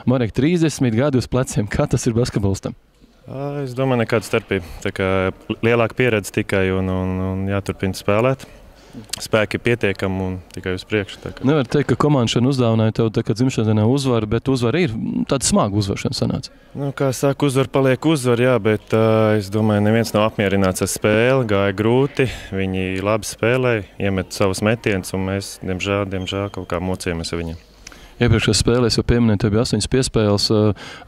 Marek, 30 gadi uz pleciem. Kā tas ir basketbolistam? Es domāju, nekāda starpība. Tā kā lielāka pieredze tikai un jāturpina spēlēt. Spēki ir pietiekami un tikai uz priekšu. Nevar teikt, ka komanda šodien uzdāvināja tev tā kā dzimšanas uzvaru, bet uzvara ir tāda smaga uzvaršana sanāca. Kā saka, uzvara paliek uzvara, jā, bet es domāju, neviens nav apmierināts ar spēli, gāja grūti, viņi labi spēlēja, iemet savus metienus un mēs, diemžēl kaut kā mocījāmies ar viņiem. Iepriekšējās spēlēs jau pieminēja, tev bija 8 piespēles.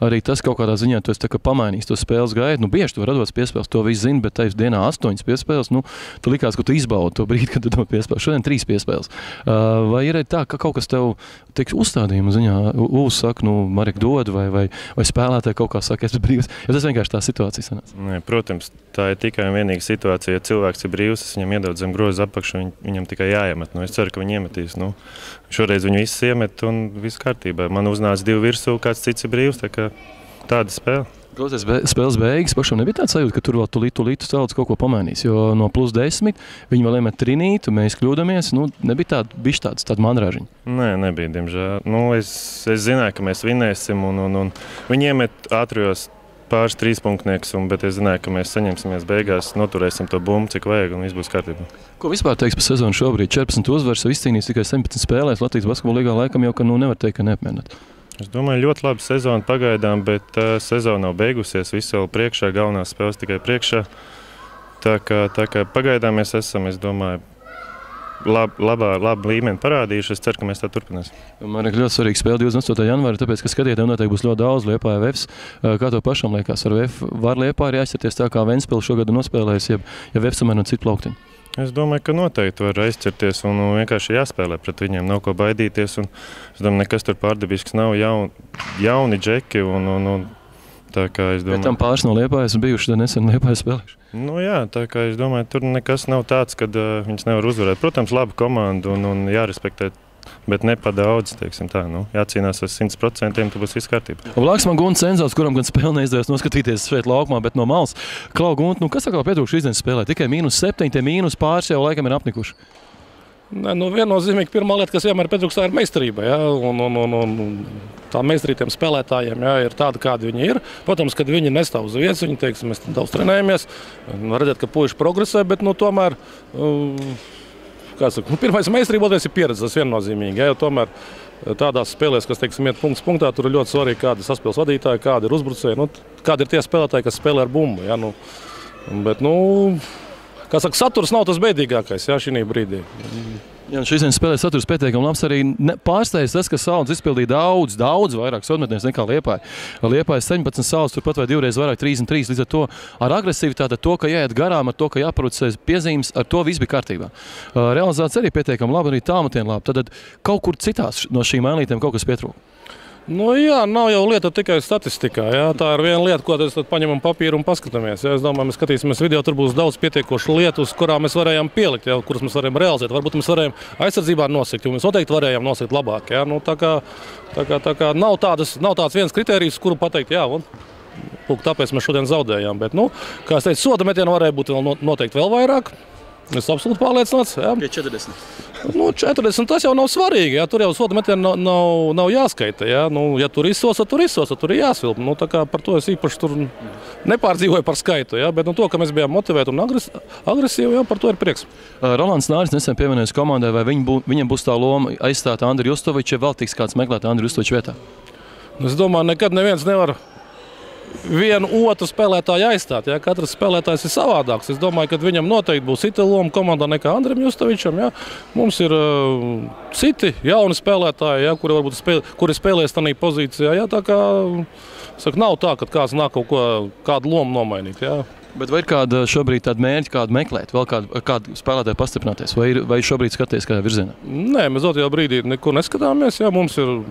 Arī tas kaut kādā ziņā tu esi tā kā pamainījis to spēles gaitu. Bieži tu vari atdot piespēles, to visu zini, bet tajā dienā 8 piespēles. Tu likās, ka tu izbaudi to brīdi, kad tu dod piespēles. Šodien 3 piespēles. Vai ir tā, ka kaut kas tev uzstādījuma ziņā uzsaka, Marek dod, vai spēlētāji kaut kā saka, es esmu brīvs? Jo tas vienkārši tā situācija sanāca. Nē, protams, tā ir tikai un vienīga situācija. Ja cilvēks ir brīvs, es viņam iedod zem groza apakšu, viņam tikai jāiemet. Es ceru, ka viņi iemetīs. Šoreiz viņi visus iemet un viss kārtībā. Man uznāca 2 virsū, kāds cits ir brīvs, tāda spēle. Klausies, spēles beigas pašam nebija tāds sajūta, ka tur vēl tulīt sauc kaut ko pamainīs, jo no +10 viņi vēl iemet trinītu, mēs kļūdamies, nebija tāda mandrāžiņa. Nē, nebija, diemžēl. Es zināju, ka mēs vinēsim un viņi iemet ātrijos pāris 3 punktniekus, bet es zināju, ka mēs saņemsimies beigās, noturēsim to bumbu, cik vajag, un viss būs kārtībā. Ko vispār teiks par sezonu šobrīd? 14 uzvaras, izcīnījis tikai 17 spēlēs, Latvijas basketbola līgā laikam jau, ka nevar teikt, ka neapmierināt. Es domāju, ļoti laba sezona pagaidām, bet sezona nav beigusies, viss vēl priekšā, galvenās spēles tikai priekšā. Tā kā pagaidām mēs esam, es domāju, labu līmeni parādījuši. Es ceru, ka mēs tā turpināsim. Man ir ļoti svarīgi spēle 28. janvārī, tāpēc, ka skatītājiem noteikti būs ļoti daudz Liepāja VEFs. Kā tev pašam liekas, ar VEF var Liepāja aizķerties tā, kā Ventspils šogad nospēlējis, ja VEF samēr no citu plauktiņu? Es domāju, ka noteikti var aizķerties un vienkārši jāspēlē pret viņiem, nav ko baidīties. Es domāju, nekas tur pārdabisks nav, jauni džeki un tā kā es domāju. Bet tam pāris no Liepājas bijuši nesen Liepājas spēlējuši. Jā, tā kā es domāju, tur nekas nav tāds, kad viņus nevar uzvarēt. Protams, laba komanda un jārespektē, bet ne pa daudz, teiksim tā. Jācīnās ar 100%, tad būs viss kārtībā. Blāks man Gunts Cenzals, kuram gan spēle neizdevās noskatīties šeit laukumā, bet no malas. Klau Gunt, kas atkal pietrūkst šīs dienas spēlē? Tikai -7, tie mīnus pāris jau laikam ir apnikuši. Viennozīmīgi pirmā lieta, kas vienmēr pietrūkst, ir meistarība. Ja? Un tā meistarītiem spēlētājiem ir tāda, kādi viņi ir. Protams, kad viņi nestāv uz vietas, viņi teiks, mēs daudz trenējamies. Redzēt, ka puiši progresē, bet tomēr, pirmais meistarība, otrais ir pieredze, tas viennozīmīgi. Ja? Jo tomēr tādās spēlēs, kas, teiksim, iet punkts punktā, tur ir ļoti svarīgi, kādi ir saspēles vadītāji, kādi ir uzbrucēji, kādi ir tie spēlētāji, kas spēlē ar bumbu. Ja? Bet, kā saka, saturs nav tas bēdīgākais, šī brīdī. Šīs dienas spēlē saturs pietiekami labs. Arī pārsteidz tas, ka Sauns izpildīja daudz vairāk sodmetnieks nekā Liepāja. Liepāja 17 saules, turpat vai 2 reizes vairāk 33. Līdz ar to ar agresivitāti, to, ka jāiet garām, ar to, ka jāparucēs piezīmes, ar to viss bija kārtībā. Realizācija arī pietiekami labi, arī tālmetieni labi. Tad kaut kur citās no šīm ainlītēm kaut kas pietrūka. Nav jau lieta tikai statistikā. Jā. Tā ir viena lieta, ko mēs paņemam papīru un paskatāmies. Jā. Es domāju, mēs skatīsimies video, tur būs daudz pietiekošu lietu, uz kurām mēs varējām pielikt, jā, kuras mēs varējām realizēt. Varbūt mēs varējām aizsardzībā nosegt, jo mēs noteikti varējām nosegt labāk. Jā. Tā kā nav tāds viens kritērijs, kuru pateikt, jā, tāpēc mēs šodien zaudējām. Bet, kā es teicu, soda metienu varēja būt noteikti vēl vairāk. Es absolūti pārliecināts. 40. 40 tas jau nav svarīgi. Jā. Tur jau soda metienu nav jāskaita. Jā. Ja tur izsosa, tur ir jāsvilp. Tā kā par to es īpaši tur nepārdzīvoju par skaitu. Jā. Bet to, ka mēs bijām motivēti un agresīvi, jā, par to ir prieks. Rolands Nāris nesen pievienojas komandai, vai viņam būs tā loma aizstāt Andriu Justoviču, ja vēl tiks kāds meklēt Andriu Justoviču vietā? Es domāju, nekad neviens nevar vienu otru spēlētāju aizstāt. Ja? Katrs spēlētājs ir savādāks. Es domāju, ka viņam noteikti būs cita loma komandā nekā Andrim Justovičam. Ja? Mums ir citi jauni spēlētāji, ja? kuri spēlēs tādā pozīcijā. Ja? Tā kā nav tā, ka kāds nāk kādu lomu nomainīt. Ja? Bet vai ir kāda šobrīd tāda mērķa, kādu meklēt, vēl kādu spēlētāju pastiprināties? Vai šobrīd skaties kādā virzienā? Nē, mēs dotajā brīdī neko neskatāmies. Ja? Mums ir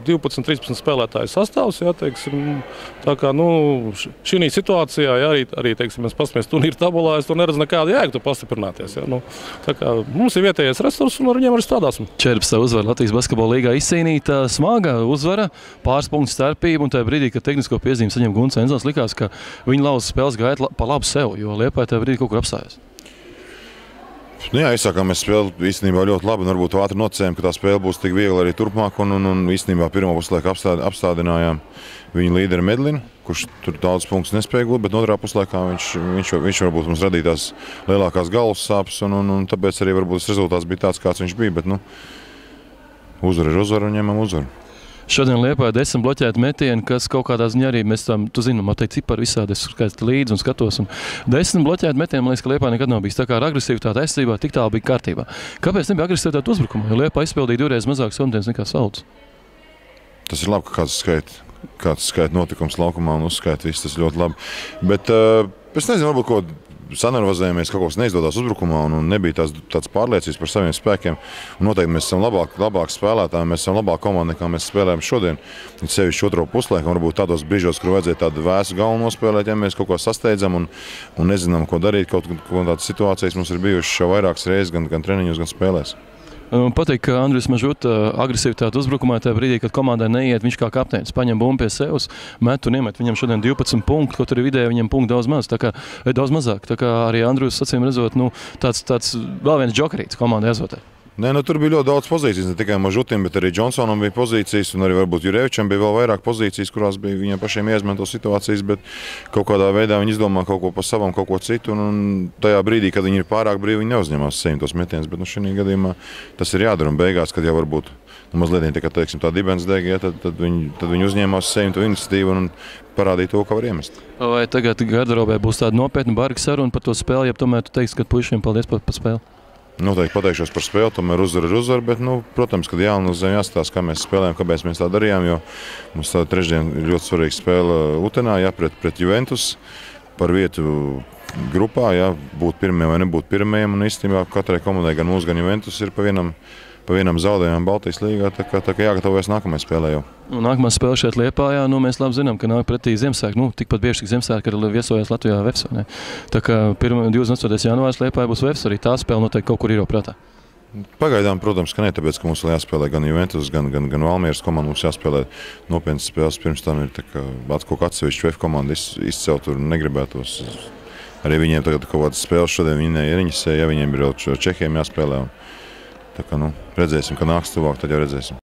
12, 13 spēlētāju sastāvs. Ja? Teiksim, tā kā šī situācijā, ja? arī teiksim, mēs paskatāmies turnīru tabulā, es tur neredzu nekādu jēgu tur pastiprināties. Ja? Tā kā mums ir vietējais resurs un ar viņiem arī strādāsim. 14. uzvara Latvijas basketbola līgā izcīnīta, smaga uzvara, pāris punktu starpība, un tajā brīdī, kad tehnisko piezīmi saņem Gunts Cenzals, likās, ka viņi lauza spēles gaitu pa labu sev, jo Liepāja tajā brīdī kaut kur apstājās. Nu jā, izsākām mēs spēli īstenībā ļoti labi, un varbūt ātri nocējām, ka tā spēle būs tik viegla arī turpmāk, un īstenībā pirmā puslaika apstādinājām viņu līderi Medlinu, kurš tur daudz punktus nespēja gūt, bet otrā puslaikā viņš varbūt mums radīja tās lielākās galvas sāpes, un tāpēc arī varbūt tas rezultāts bija tāds, kāds viņš bija, bet uzvara ir uzvara un ņemam uzvaru. Šodien Liepāja 10 bloķēti metieni, kas kaut kādā ziņā arī mēs tam, tu zini, man teikt cipari visādi, es skaistu līdzi un skatos. Un 10 bloķēti metieni, man liekas, ka Liepāja nekad nav bijis. Tā kā ar agresivitāti aizsardzībā tik tālu bija kārtībā. Kāpēc nebija agresivitāte uzbrukumā? Jo Liepāja izpildīja 2 reizes mazāk somtienas nekā Saules. Tas ir labi, ka kāds skaita notikums laukumā un uzskaita visu, tas ļoti labi. Bet es nezinu, varbūt ko sanervozējāmies, kaut kas neizdodas uzbrukumā un nebija tāds pārliecības par saviem spēkiem. Un noteikti mēs esam labāk spēlētāji, mēs esam labāk komanda, nekā mēs spēlējam šodien. Sevišķi otro puslaiku, varbūt tādos brīžos, kur vajadzēja tādu vēsu galvu nospēlēt, ja mēs kaut ko sasteidzam un nezinām, ko darīt. Kaut tādas situācijas mums ir bijušas jau vairākas reizes, gan treniņos, gan spēlēs. Patīk, ka Andrijs Mažuta agresivitāte uzbrukumā tajā brīdī, kad komandai neiet, viņš kā kapteinis paņem bumbu pie sevis, met un iemet. Viņam šodien 12 punkti, kaut arī vidēji viņam punkti daudz mazāk. Tā kā arī Andrijs, acīm redzot, tāds vēl viens džokerīts komandai azotē. Nē, tur bija ļoti daudz pozīcijas, ne tikai Mažutim, bet arī Džonsonam bija pozīcijas, un arī varbūt Jurevičam bija vēl vairāk pozīcijas, kurās bija viņiem pašiem jāizmanto situācijas, bet kaut kādā veidā viņi izdomā kaut ko pa savam, kaut ko citu, un tajā brīdī, kad viņi ir pārāk brīvi, viņi neuzņemās sevi tos metienus, bet šī gadījumā tas ir jādara, un beigās, kad jau varbūt mazliet tikai, teiksim, tā dibensdega, ja, tad viņi uzņēmās sevi to iniciatīvu un parādīja to, ka var iemest. Vai tagad garderobē būs tāda nopietna barga saruna par to spēli, ja tomēr tu teiksi, ka puišiem paldies par spēli? Noteikti pateikšos par spēli, tomēr uzvara ir uzvara, bet, protams, kad jāskatās, kā mēs spēlējam, kāpēc mēs tā darījām, jo mums tā trešdien ir ļoti svarīga spēle Utenā, ja, pret Juventus par vietu grupā, ja, būt pirmajiem vai nebūt pirmajiem, un īstenībā katrai komandai, gan mūsu, gan Juventus ir pa vienam zaudējumam Baltijas līgā, tā kā jāgatavojas nākamajai spēlē jau. Nākamā spēle šeit Liepājā, mēs labi zinām, ka nāk pretī Ziemassvētki, tikpat bieži tik Ziemassvētki, kad viesojās Latvijā Vefs. Tā kā 28. janvārs Liepājā būs Vefs, arī tā spēle noteikti kaut kur ir jau prātā. Pagaidām, protams, ka ne, tāpēc, ka mums vēl jāspēlē gan Juventus, gan Valmieras komanda, mums jāspēlē nopietnas spēles, pirms tam ir kaut kā atsevišķi VF komanda izcelt, tur negribētos. Arī viņiem tagad kaut kādas spēles šodien viņi neieriņasē, ja viņiem ir vēl Čehiem jāspēlē. Tā kā, redzēsim, ka nāks tuvāk, tad jau redzēsim.